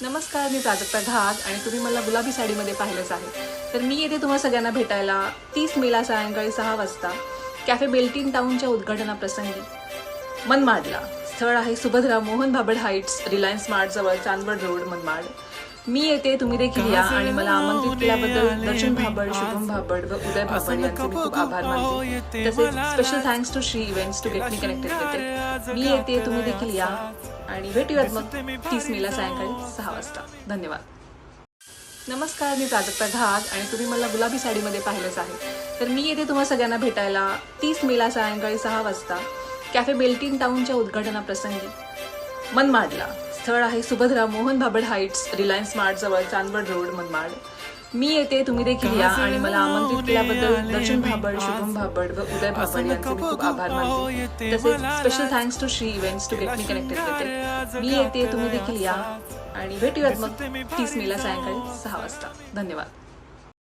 नमस्कार, मी प्राजक्ता घाग आणि तुम्ही मला गुलाबी साडीमध्ये पाहिलंच आहे. तर मी येते तुम्हा सगळ्यांना भेटायला 30 मेला सायंकाळी 6 वाजता कॅफे बेल्टिन टाउनच्या उद्घाटनाप्रसंगी मनमाडला. स्थळ आहे Subhadra Mohan Bhabad heights, Reliance smart जवळ, चांदवड रोड, मनमाड. मी येते, तुम्ही देखील या आणि मला आमंत्रित केल्याबद्दल दर्शन भाबड, शुभम भाबड व उदय भाबड यांचे मी खूप आभार मानते. तसेच special thanks to Shri events to get me connected with. मी येते, तुम्ही देखील या आणि भेटूयात मग 30 मेला सायंकाळी 6 वाजता. धन्यवाद. नमस्कार, मी प्राजक्ता घाग आणि तुम्ही मला गुलाबी साडीमध्ये पाहिलंच आहे. तर मी येते तुम्हा सगळ्यांना भेटायला 30 मेला सायंकाळी 6 वाजता कॅफे बेल्टिन टाउनच्या उद्घाटनाप्रसंगी मनमाडला. स्थळ आहे Subhadra Mohan Bhabad heights, Reliance smart जवळ, चांदवड रोड, मनमाड. मी येते, तुम्ही देखील या आणि मला आमंत्रित केल्याबद्दल दर्शन भाबड, शुभम भाबड व उदय भाबड यांचे मी खूप आभार मानते. तसेच special thanks to Shri events to get me connected with. मी येते, तुम्ही देखील या आणि भेटूयात मग 30 मेला सायंकाळी 6 वाजता. धन्यवाद.